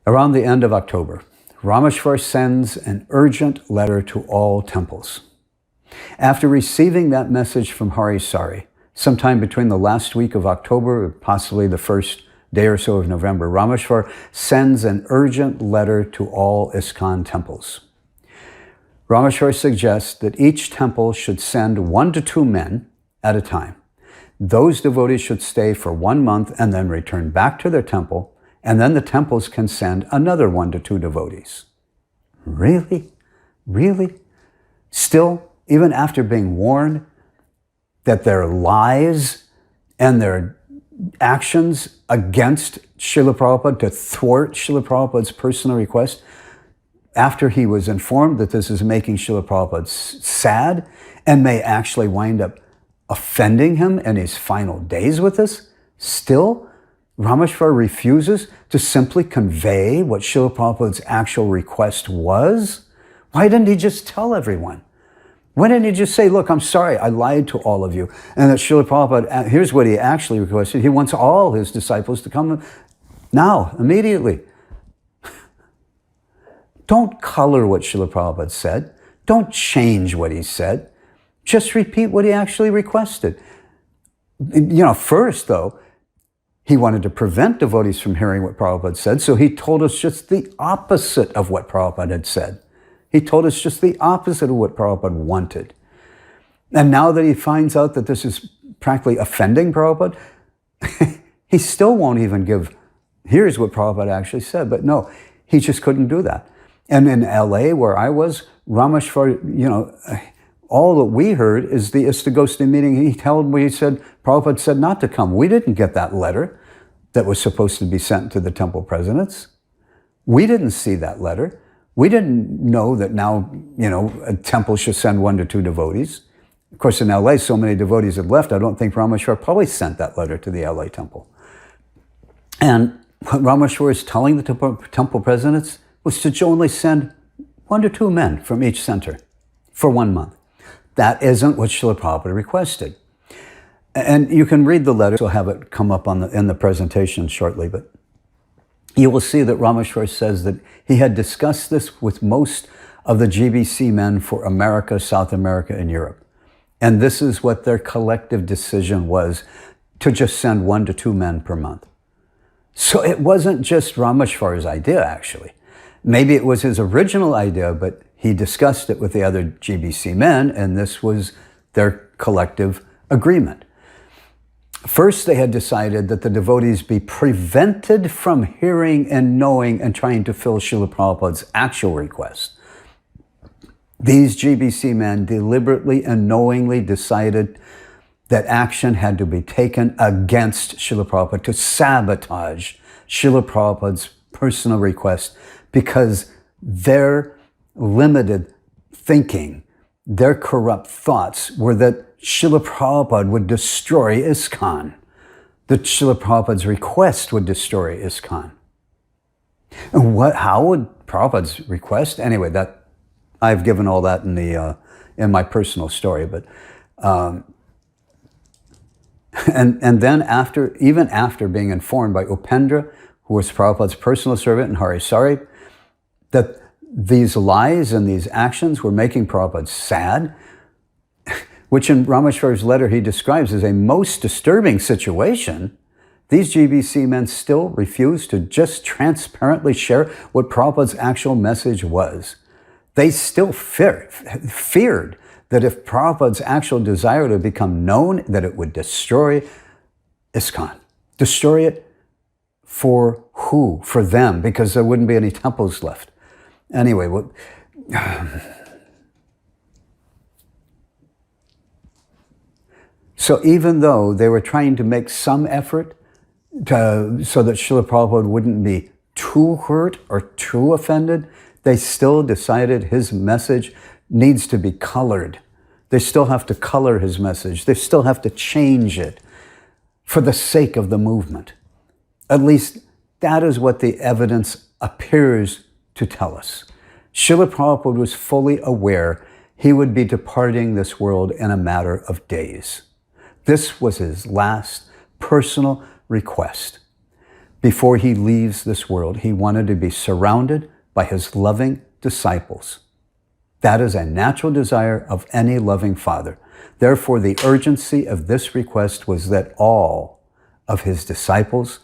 Around the end of October, Ramesvar sends an urgent letter to all temples. After receiving that message from Hari Sari, sometime between the last week of October, possibly the first day or so of November, Ramesvar sends an urgent letter to all ISKCON temples. Ramesvar suggests that each temple should send 1 to 2 men at a time. Those devotees should stay for 1 month and then return back to their temple, and then the temples can send another 1 to 2 devotees. Really? Really? Still, even after being warned that their lies and their actions against Srila Prabhupada to thwart Srila Prabhupada's personal request, after he was informed that this is making Srila Prabhupada sad and may actually wind up offending him in his final days with this, still, Ramesvar refuses to simply convey what Srila Prabhupada's actual request was? Why didn't he just tell everyone? Why didn't he just say, look, I'm sorry, I lied to all of you, and that Srila Prabhupada, here's what he actually requested. He wants all his disciples to come now, immediately. Don't color what Srila Prabhupada said. Don't change what he said. Just repeat what he actually requested. First, though, he wanted to prevent devotees from hearing what Prabhupada said, so he told us just the opposite of what Prabhupada had said. He told us just the opposite of what Prabhupada wanted. And now that he finds out that this is practically offending Prabhupada, he still won't even give, here's what Prabhupada actually said. But no, he just couldn't do that. And in LA, where I was, Ramesvar, all that we heard is the Istagosti meeting. He said, Prabhupada said not to come. We didn't get that letter that was supposed to be sent to the temple presidents. We didn't see that letter. We didn't know that now, a temple should send 1 to 2 devotees. Of course, in LA, so many devotees had left, I don't think Ramesvar probably sent that letter to the LA temple. And what Ramesvar is telling the temple presidents was to only send 1 to 2 men from each center for 1 month. That isn't what Srila Prabhupada requested. And you can read the letter, so have it come up in the presentation shortly, but you will see that Ramesvar says that he had discussed this with most of the GBC men for America, South America, and Europe. And this is what their collective decision was, to just send 1 to 2 men per month. So it wasn't just Ramesvar's idea, actually. Maybe it was his original idea, but he discussed it with the other GBC men, and this was their collective agreement. First, they had decided that the devotees be prevented from hearing and knowing and trying to fill Srila Prabhupada's actual request. These GBC men deliberately and knowingly decided that action had to be taken against Srila Prabhupada to sabotage Srila Prabhupada's personal request, because their limited thinking, their corrupt thoughts were that Srila Prabhupada would destroy ISKCON, that Srila Prabhupada's request would destroy ISKCON. And how would Prabhupada's request? Anyway, that I've given all that in my personal story, but and then even after being informed by Upendra, who was Prabhupada's personal servant, and Hari Sari, that these lies and these actions were making Prabhupada sad, which in Ramesvar's letter he describes as a most disturbing situation, these GBC men still refused to just transparently share what Prabhupada's actual message was. They still feared that if Prabhupada's actual desire to become known, that it would destroy ISKCON. Destroy it for who? For them, because there wouldn't be any temples left. Anyway, so even though they were trying to make some effort so that Srila Prabhupada wouldn't be too hurt or too offended, they still decided his message needs to be colored. They still have to color his message. They still have to change it for the sake of the movement. At least that is what the evidence appears to tell us. Srila Prabhupada was fully aware he would be departing this world in a matter of days. This was his last personal request. Before he leaves this world, he wanted to be surrounded by his loving disciples. That is a natural desire of any loving father. Therefore, the urgency of this request was that all of his disciples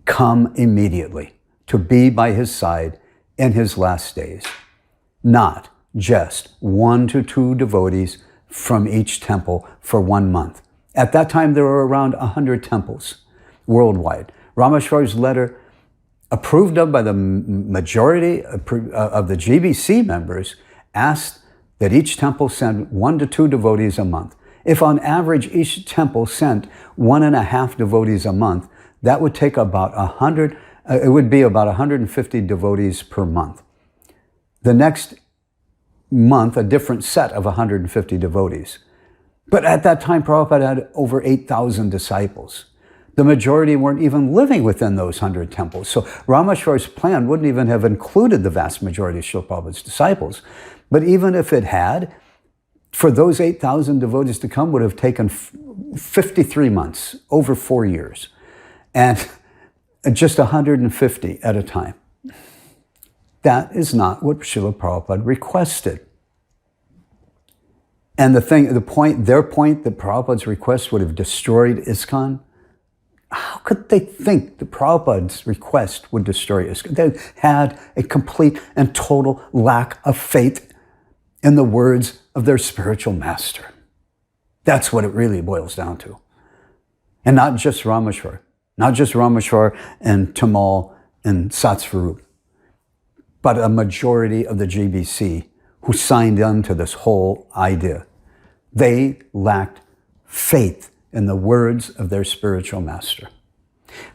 come immediately to be by his side in his last days, not just 1 to 2 devotees from each temple for 1 month. At that time, there were around 100 temples worldwide. Ramesvar's letter, approved of by the majority of the GBC members, asked that each temple send 1 to 2 devotees a month. If on average each temple sent 1.5 devotees a month, that would take about 100, it would be about 150 devotees per month. The next month, a different set of 150 devotees. But at that time, Prabhupada had over 8,000 disciples. The majority weren't even living within those 100 temples. So Ramesvar's plan wouldn't even have included the vast majority of Srila Prabhupada's disciples. But even if it had, for those 8,000 devotees to come would have taken 53 months, over 4 years, and just 150 at a time. That is not what Srila Prabhupada requested. And their point that Prabhupada's request would have destroyed ISKCON, how could they think that Prabhupada's request would destroy ISKCON? They had a complete and total lack of faith in the words of their spiritual master. That's what it really boils down to. And not just Ramesvar, and Tamal and Satsvarup, but a majority of the GBC who signed on to this whole idea. They lacked faith in the words of their spiritual master.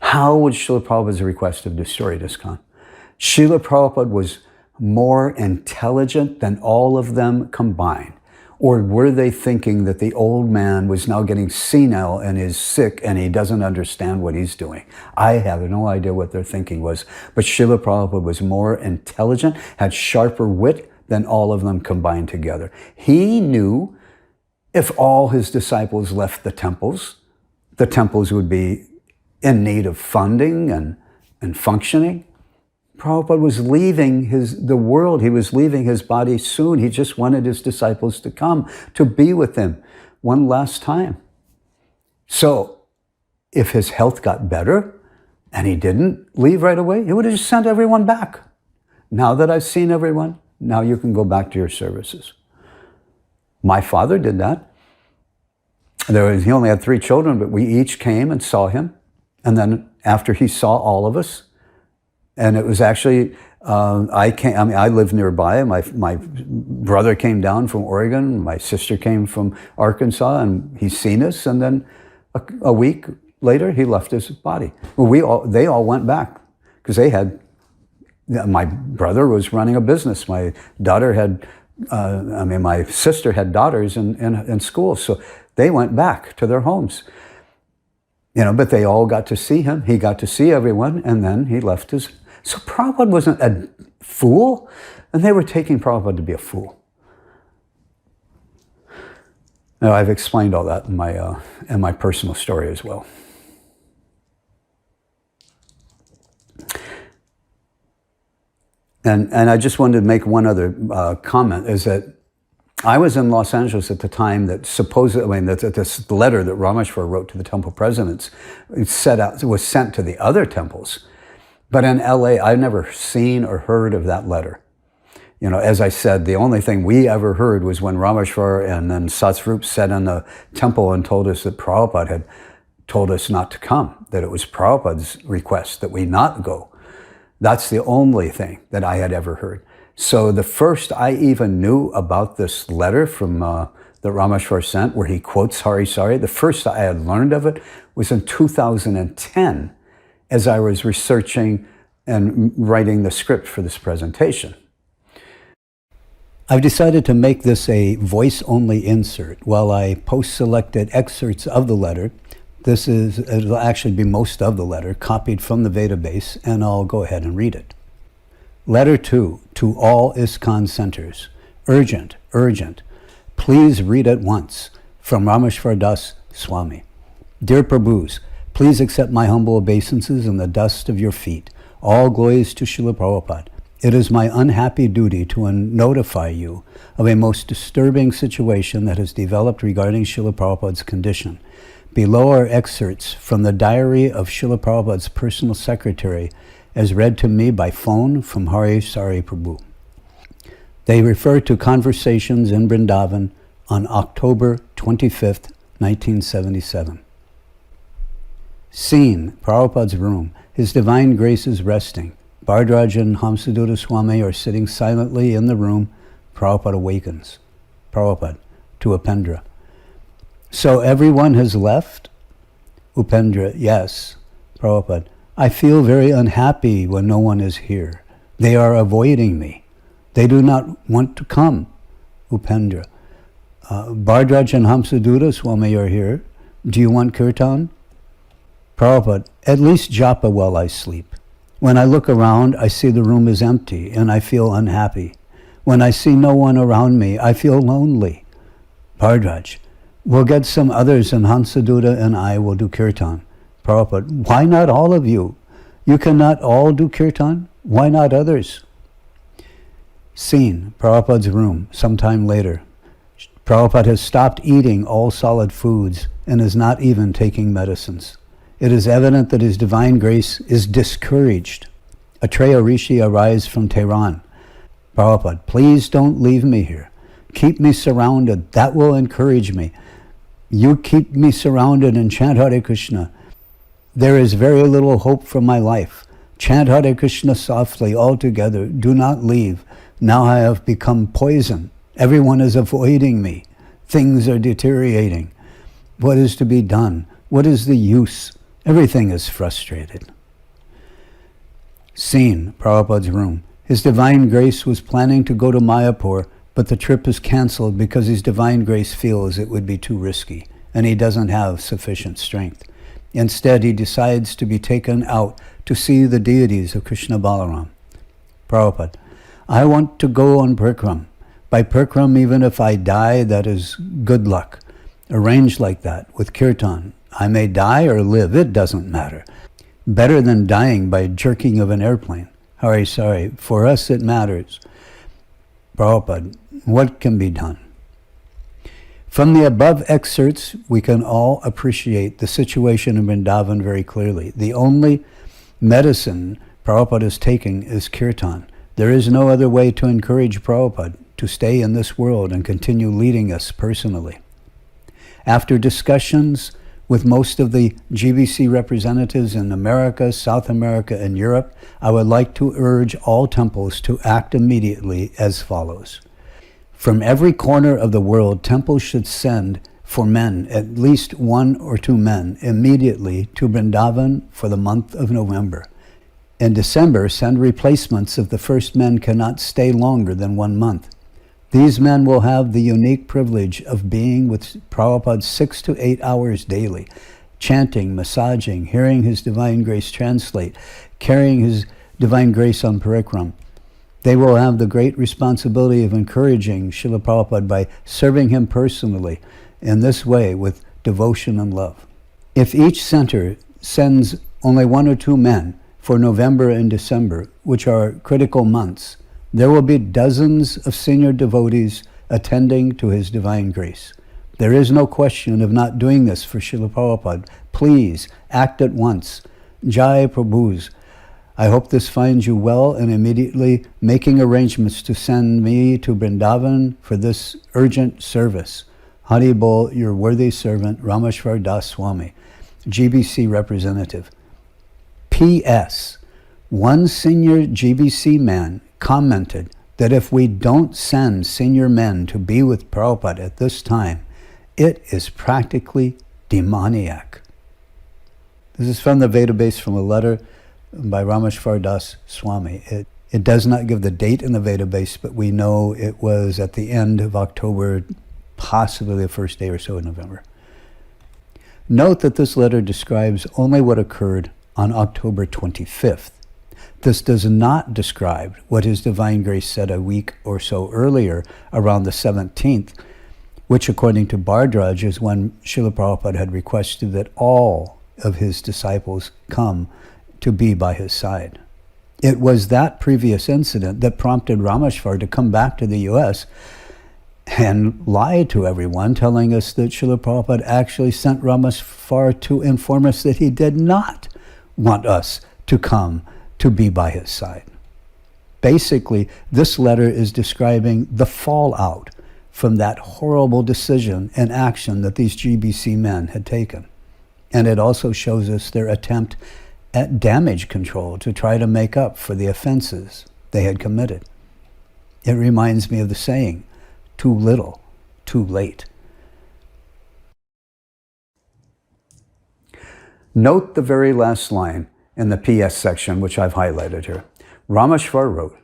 How would Srila Prabhupada's request have destroyed ISKCON? Srila Prabhupada was more intelligent than all of them combined. Or were they thinking that the old man was now getting senile and is sick and he doesn't understand what he's doing? I have no idea what their thinking was. But Srila Prabhupada was more intelligent, had sharper wit than all of them combined together. He knew if all his disciples left the temples would be in need of funding and functioning. Prabhupada was leaving the world. He was leaving his body soon. He just wanted his disciples to come to be with him one last time. So if his health got better and he didn't leave right away, he would have just sent everyone back. Now that I've seen everyone, now you can go back to your services. My father did that. He only had 3 children, but we each came and saw him. And then after he saw all of us, and it was actually, I lived nearby. My brother came down from Oregon. My sister came from Arkansas, and he's seen us. And then a week later, he left his body. Well, they all went back because my brother was running a business. My daughter had, my sister had daughters in school. So they went back to their homes. But they all got to see him. He got to see everyone, and then he left his. So Prabhupada wasn't a fool, and they were taking Prabhupada to be a fool. Now, I've explained all that in my personal story as well. And I just wanted to make one other comment, is that I was in Los Angeles at the time that this letter that Ramesvar wrote to the temple presidents was sent to the other temples. But in LA, I've never seen or heard of that letter. As I said, the only thing we ever heard was when Ramesvar and then Satsvarup sat in the temple and told us that Prabhupada had told us not to come, that it was Prabhupada's request that we not go. That's the only thing that I had ever heard. So the first I even knew about this letter from that Ramesvar sent, where he quotes Hari Sari, the first I had learned of it was in 2010, as I was researching and writing the script for this presentation. I've decided to make this a voice-only insert while I post-selected excerpts of the letter. It'll actually be most of the letter, copied from the database, and I'll go ahead and read it. Letter 2, to all ISKCON centers. Urgent, urgent. Please read at once. From Ramesvar Das Swami. Dear Prabhus, Please accept my humble obeisances and the dust of your feet. All glories to Srila Prabhupada. It is my unhappy duty to notify you of a most disturbing situation that has developed regarding Srila Prabhupada's condition. Below are excerpts from the diary of Srila Prabhupada's personal secretary as read to me by phone from Hari Sari Prabhu. They refer to conversations in Vrindavan on October 25th, 1977. Scene, Prabhupada's room. His Divine Grace is resting. Bhardraj and Hamsadutta Swami are sitting silently in the room. Prabhupada awakens. Prabhupada to Upendra. So everyone has left? Upendra, yes. Prabhupada, I feel very unhappy when no one is here. They are avoiding me. They do not want to come. Upendra, Bhardraj and Hamsadutta Swami are here. Do you want kirtan? Prabhupada, at least japa while I sleep. When I look around, I see the room is empty and I feel unhappy. When I see no one around me, I feel lonely. Bhardraj, we'll get some others and Hamsadutta and I will do kirtan. Prabhupada, why not all of you? You cannot all do kirtan? Why not others? Scene, Prabhupada's room, sometime later. Prabhupada has stopped eating all solid foods and is not even taking medicines. It is evident that His Divine Grace is discouraged. Atreya Rishi arrives from Tehran. Prabhupada, please don't leave me here. Keep me surrounded. That will encourage me. You keep me surrounded and chant Hare Krishna. There is very little hope for my life. Chant Hare Krishna softly all together. Do not leave. Now I have become poison. Everyone is avoiding me. Things are deteriorating. What is to be done? What is the use? Everything is frustrated. Scene, Prabhupada's room. His Divine Grace was planning to go to Mayapur, but the trip is cancelled because His Divine Grace feels it would be too risky, and he doesn't have sufficient strength. Instead, he decides to be taken out to see the deities of Krishna Balaram. Prabhupada, I want to go on Parikram. By Parikram, even if I die, that is good luck. Arranged like that, with kirtan. I may die or live, it doesn't matter. Better than dying by jerking of an airplane. Hari Sari, for us it matters. Prabhupada, what can be done? From the above excerpts, we can all appreciate the situation in Vrindavan very clearly. The only medicine Prabhupada is taking is kirtan. There is no other way to encourage Prabhupada to stay in this world and continue leading us personally. After discussions with most of the GBC representatives in America, South America, and Europe, I would like to urge all temples to act immediately as follows. From every corner of the world, temples should send for men, at least 1 or 2 men, immediately to Vrindavan for the month of November. In December, send replacements if the first men cannot stay longer than 1 month. These men will have the unique privilege of being with Prabhupada 6 to 8 hours daily, chanting, massaging, hearing His Divine Grace translate, carrying His Divine Grace on Parikram. They will have the great responsibility of encouraging Srila Prabhupada by serving him personally in this way with devotion and love. If each center sends only 1 or 2 men for November and December, which are critical months, there will be dozens of senior devotees attending to His Divine Grace. There is no question of not doing this for Srila Prabhupada. Please act at once. Jai Prabhus. I hope this finds you well and immediately making arrangements to send me to Vrindavan for this urgent service. Hari Bol, your worthy servant, Ramesvar Das Swami, GBC representative. P.S. One senior GBC man commented that if we don't send senior men to be with Prabhupada at this time, it is practically demoniac. This is from the Vedabase, from a letter by Ramesvar Das Swami. It does not give the date in the Vedabase, but we know it was at the end of October, possibly the first day or so in November. Note that this letter describes only what occurred on October 25th. This does not describe what His Divine Grace said a week or so earlier, around the 17th, which according to Bhardraj is when Srila Prabhupada had requested that all of his disciples come to be by his side. It was that previous incident that prompted Ramesvar to come back to the U.S. and lie to everyone, telling us that Srila Prabhupada actually sent Ramesvar to inform us that he did not want us to come to be by his side. Basically, this letter is describing the fallout from that horrible decision and action that these GBC men had taken. And it also shows us their attempt at damage control to try to make up for the offenses they had committed. It reminds me of the saying, too little, too late. Note the very last line in the PS section, which I've highlighted here. Ramesvar wrote,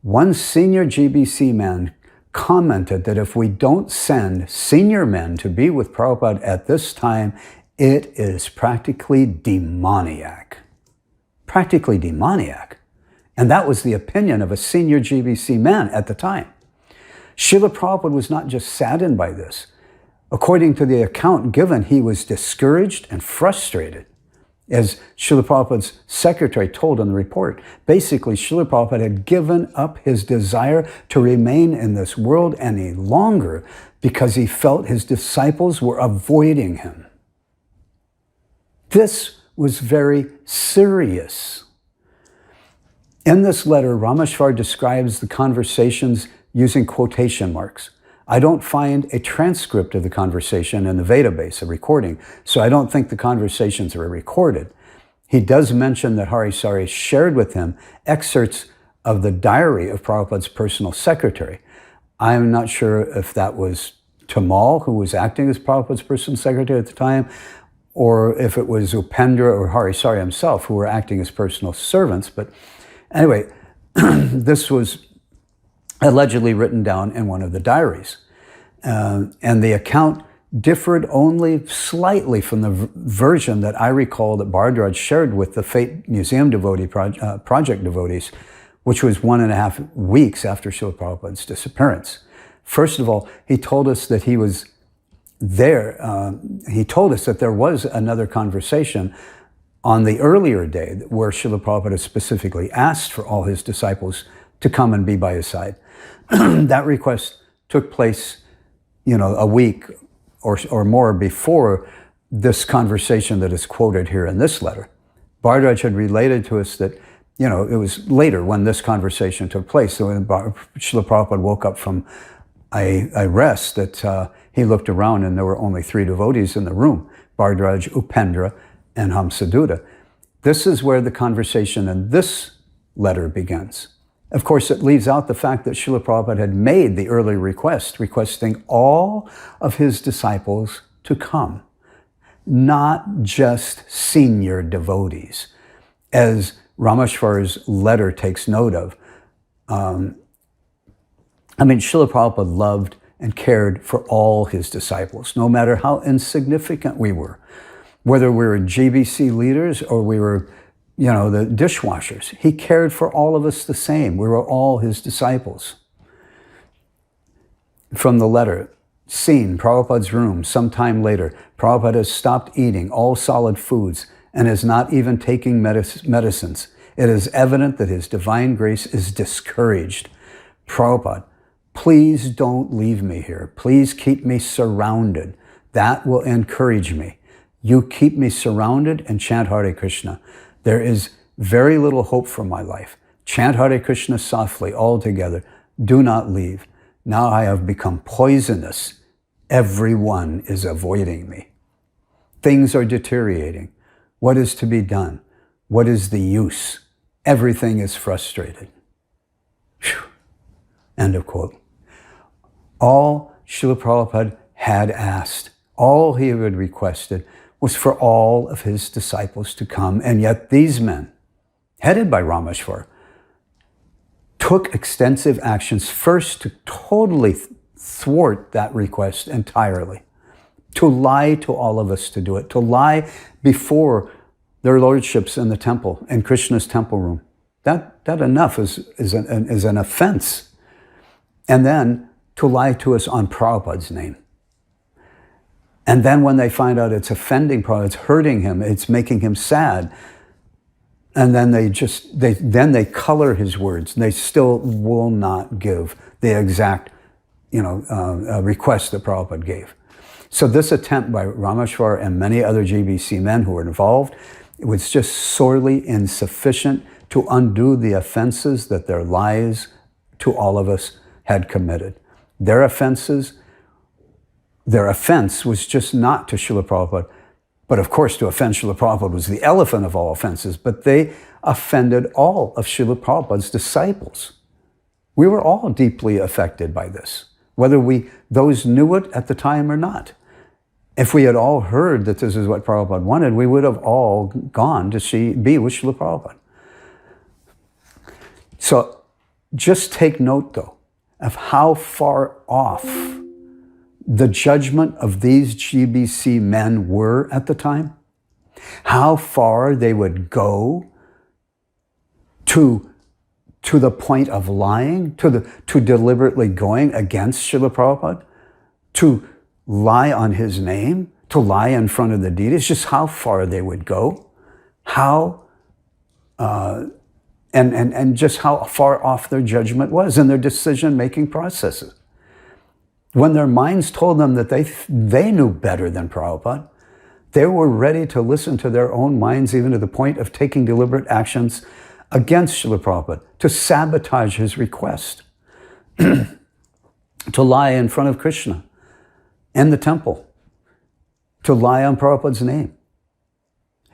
one senior GBC man commented that if we don't send senior men to be with Prabhupada at this time, it is practically demoniac. Practically demoniac. And that was the opinion of a senior GBC man at the time. Srila Prabhupada was not just saddened by this. According to the account given, he was discouraged and frustrated. As Srila Prabhupada's secretary told in the report, basically Srila Prabhupada had given up his desire to remain in this world any longer because he felt his disciples were avoiding him. This was very serious. In this letter, Ramesvar describes the conversations using quotation marks. I don't find a transcript of the conversation in the database, a recording, so I don't think the conversations are recorded. He does mention that Harisari shared with him excerpts of the diary of Prabhupada's personal secretary. I'm not sure if that was Tamal, who was acting as Prabhupada's personal secretary at the time, or if it was Upendra or Harisari himself, who were acting as personal servants. But anyway, this was allegedly written down in one of the diaries. And the account differed only slightly from the version that I recall that Bhardraj shared with the Fate Museum devotee project devotees, which was 1.5 weeks after Srila Prabhupada's disappearance. First of all, he told us that he was there. He told us that there was another conversation on the earlier day where Srila Prabhupada specifically asked for all his disciples to come and be by his side. That request took place, a week or more before this conversation that is quoted here in this letter. Bhardraj had related to us that, it was later when this conversation took place. So when Srila Prabhupada woke up from a rest, that he looked around and there were only 3 devotees in the room, Bhardraj, Upendra, and Hamsaduta. This is where the conversation in this letter begins. Of course, it leaves out the fact that Srila Prabhupada had made the early request, requesting all of his disciples to come, not just senior devotees, as Ramesvar's letter takes note of. Srila Prabhupada loved and cared for all his disciples, no matter how insignificant we were, whether we were GBC leaders or we were the dishwashers. He cared for all of us the same. We were all his disciples. From the letter, seen Prabhupada's room sometime later. Prabhupada has stopped eating all solid foods and is not even taking medicines. It is evident that his divine grace is discouraged. Prabhupada, please don't leave me here. Please keep me surrounded. That will encourage me. You keep me surrounded and chant Hare Krishna. There is very little hope for my life. Chant Hare Krishna softly, all together. Do not leave. Now I have become poisonous. Everyone is avoiding me. Things are deteriorating. What is to be done? What is the use? Everything is frustrated. Whew. End of quote. All Srila Prabhupada had asked, all he had requested, was for all of his disciples to come, and yet these men, headed by Ramesvar, took extensive actions first to totally thwart that request entirely, to lie to all of us to do it, to lie before their lordships in the temple, in Krishna's temple room. That enough is an offense. And then to lie to us on Prabhupada's name. And then when they find out it's offending Prabhupada, it's hurting him, it's making him sad, and then they color his words. They still will not give the exact, request that Prabhupada gave. So this attempt by Ramesvar and many other GBC men who were involved, it was just sorely insufficient to undo the offenses that their lies to all of us had committed. Their offense was just not to Srila Prabhupada, but of course to offend Srila Prabhupada was the elephant of all offenses, but they offended all of Srila Prabhupada's disciples. We were all deeply affected by this, whether those knew it at the time or not. If we had all heard that this is what Prabhupada wanted, we would have all gone to be with Srila Prabhupada. So just take note, though, of how far off the judgment of these GBC men were at the time, how far they would go to the point of lying, to deliberately going against Srila Prabhupada, to lie on his name, to lie in front of the deities, just how far they would go, and just how far off their judgment was in their decision-making processes. When their minds told them that they knew better than Prabhupada, they were ready to listen to their own minds, even to the point of taking deliberate actions against Srila Prabhupada, to sabotage his request, to lie in front of Krishna and the temple, to lie on Prabhupada's name.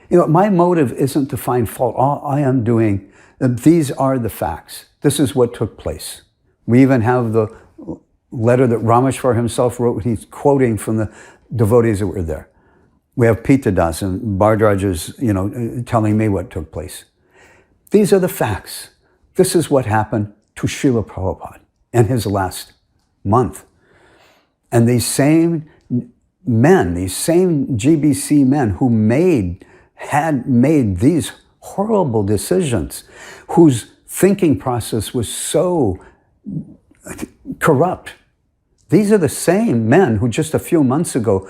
My motive isn't to find fault. All I am doing, these are the facts. This is what took place. We even have the letter that Ramesvar himself wrote. He's quoting from the devotees that were there. We have Pitadas and Bhardraja's, telling me what took place. These are the facts. This is what happened to Srila Prabhupada in his last month. And these same men, these same GBC men who had made these horrible decisions, whose thinking process was so corrupt. These are the same men who just a few months ago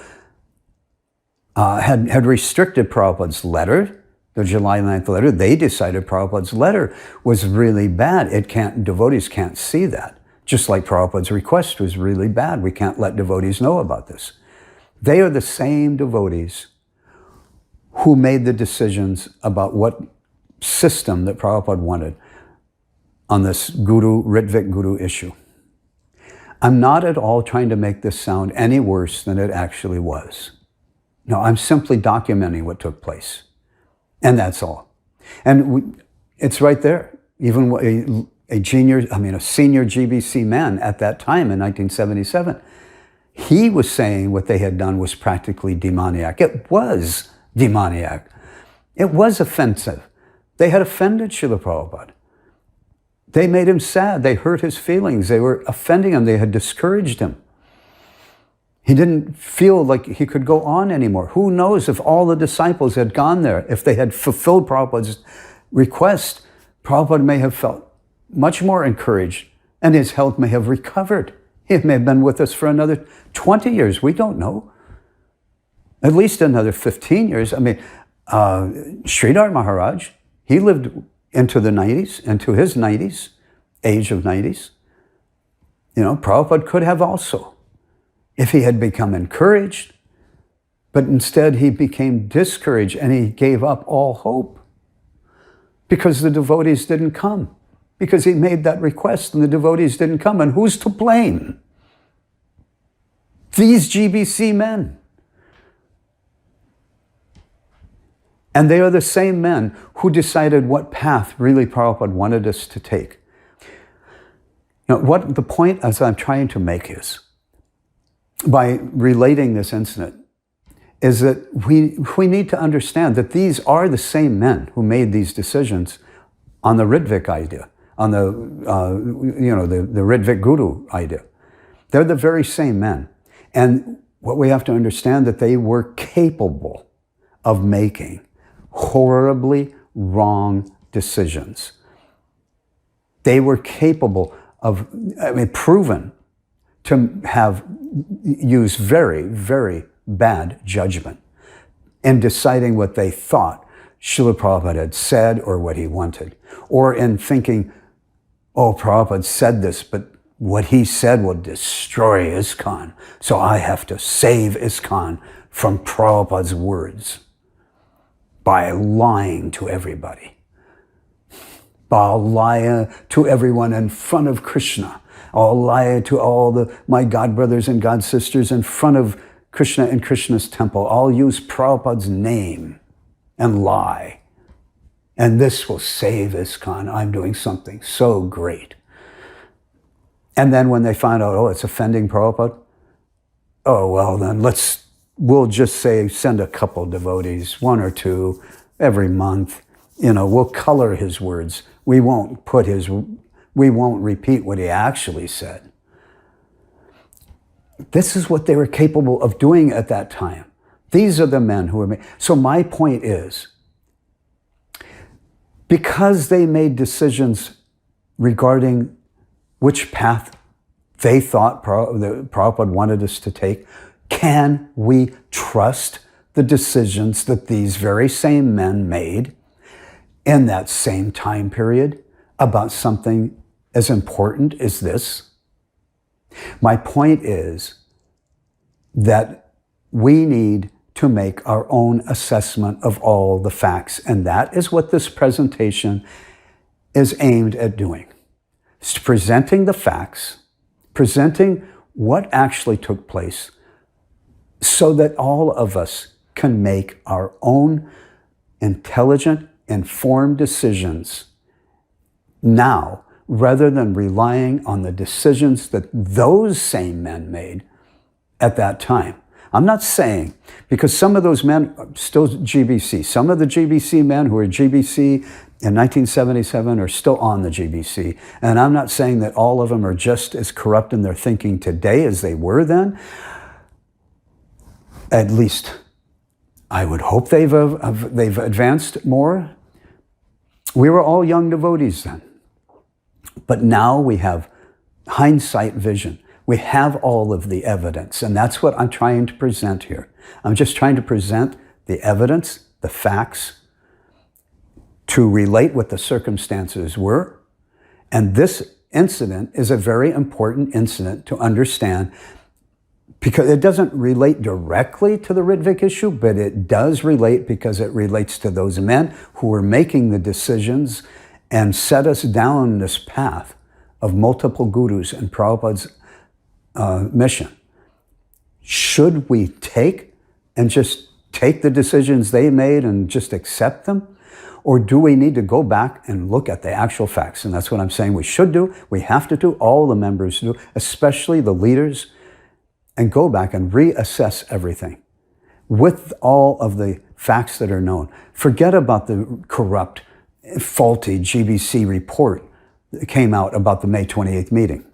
had restricted Prabhupada's letter, the July 9th letter. They decided Prabhupada's letter was really bad. Devotees can't see that. Just like Prabhupada's request was really bad. We can't let devotees know about this. They are the same devotees who made the decisions about what system that Prabhupada wanted on this Ritvik Guru issue. I'm not at all trying to make this sound any worse than it actually was. No, I'm simply documenting what took place. And that's all. And it's right there. Even a senior GBC man at that time in 1977, he was saying what they had done was practically demoniac. It was demoniac. It was offensive. They had offended Srila Prabhupada. They made him sad. They hurt his feelings. They were offending him. They had discouraged him. He didn't feel like he could go on anymore. Who knows if all the disciples had gone there, if they had fulfilled Prabhupada's request, Prabhupada may have felt much more encouraged, and his health may have recovered. He may have been with us for another 20 years. We don't know. At least another 15 years. Sridhar Maharaj, he lived into the 90s, into his 90s, age of 90s. Prabhupada could have also, if he had become encouraged, but instead he became discouraged and he gave up all hope because the devotees didn't come. Because he made that request and the devotees didn't come. And who's to blame? These GBC men. And they are the same men who decided what path really Prabhupada wanted us to take. What the point as I'm trying to make is, by relating this incident, is that we need to understand that these are the same men who made these decisions on the Ritvik idea, on the Ritvik Guru idea. They're the very same men. And what we have to understand that they were capable of making horribly wrong decisions. They were capable of, proven to have used very, very bad judgment in deciding what they thought Srila Prabhupada had said or what he wanted, or in thinking, oh, Prabhupada said this, but what he said will destroy ISKCON, so I have to save ISKCON from Prabhupada's words by lying to everybody, by lying to everyone in front of Krishna. I'll lie to all my God brothers and God sisters in front of Krishna in Krishna's temple. I'll use Prabhupada's name and lie. And this will save ISKCON. I'm doing something so great. And then when they find out, oh, it's offending Prabhupada, oh, well, then we'll just say, send a couple devotees, 1 or 2 every month. We'll color his words. We won't repeat what he actually said. This is what they were capable of doing at that time. These are the men who were made. So my point is, because they made decisions regarding which path they thought Prabhupada wanted us to take, can we trust the decisions that these very same men made in that same time period about something as important as this? My point is that we need to make our own assessment of all the facts, and that is what this presentation is aimed at doing. It's presenting the facts, presenting what actually took place, so that all of us can make our own intelligent, informed decisions now, rather than relying on the decisions that those same men made at that time. I'm not saying, because some of those men are still GBC. Some of the GBC men who were GBC in 1977 are still on the GBC. And I'm not saying that all of them are just as corrupt in their thinking today as they were then. At least I would hope they've advanced more. We were all young devotees then. But now we have hindsight vision. We have all of the evidence, and that's what I'm trying to present here. I'm just trying to present the evidence, the facts, to relate what the circumstances were. And this incident is a very important incident to understand, because it doesn't relate directly to the Ritvik issue, but it does relate because it relates to those men who were making the decisions and set us down this path of multiple gurus and Prabhupada's mission. Should we just take the decisions they made and just accept them? Or do we need to go back and look at the actual facts? And that's what I'm saying we should do. We have to do, all the members do, especially the leaders, and go back and reassess everything with all of the facts that are known. Forget about the corrupt, faulty GBC report that came out about the May 28th meeting.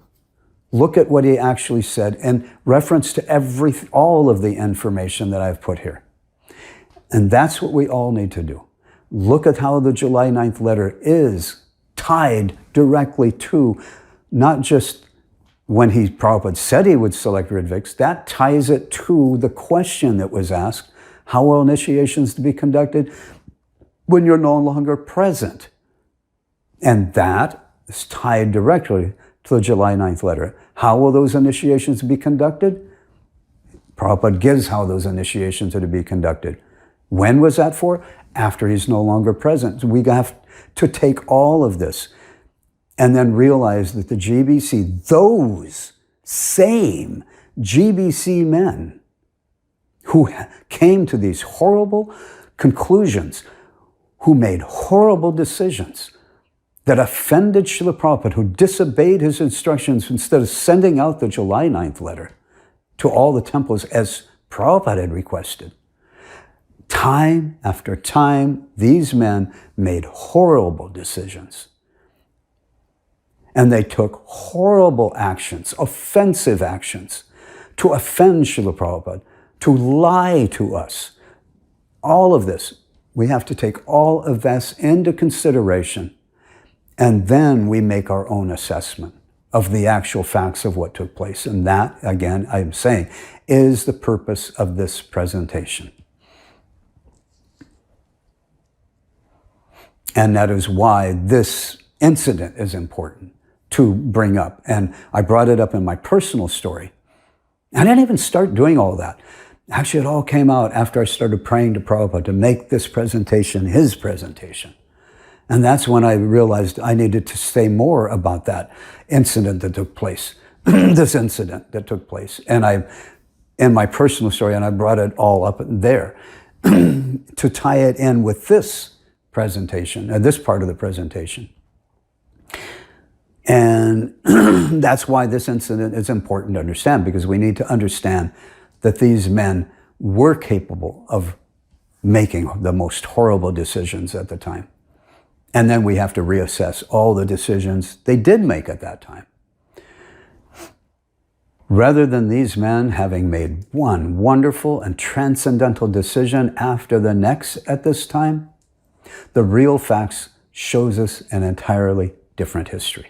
Look at what he actually said in reference to all of the information that I've put here. And that's what we all need to do. Look at how the July 9th letter is tied directly to not just when Prabhupada said he would select Ritviks, that ties it to the question that was asked, how will initiations to be conducted when you're no longer present? And that is tied directly to the July 9th letter. How will those initiations be conducted? Prabhupada gives how those initiations are to be conducted. When was that for? After he's no longer present. We have to take all of this and then realize that the GBC, those same GBC men who came to these horrible conclusions, who made horrible decisions that offended Srila Prabhupada, who disobeyed his instructions instead of sending out the July 9th letter to all the temples as Prabhupada had requested. Time after time, these men made horrible decisions. And they took horrible actions, offensive actions, to offend Srila Prabhupada, to lie to us. All of this, we have to take all of this into consideration, and then we make our own assessment of the actual facts of what took place. And that, again, I'm saying, is the purpose of this presentation. And that is why this incident is important to bring up. And I brought it up in my personal story. I didn't even start doing all that. Actually, it all came out after I started praying to Prabhupada to make this presentation his presentation. And that's when I realized I needed to say more about that incident that took place, this incident that took place. And in my personal story, and I brought it all up there to tie it in with this presentation, this part of the presentation. And that's why this incident is important to understand, because we need to understand that these men were capable of making the most horrible decisions at the time. And then we have to reassess all the decisions they did make at that time. Rather than these men having made one wonderful and transcendental decision after the next at this time, the real facts shows us an entirely different history.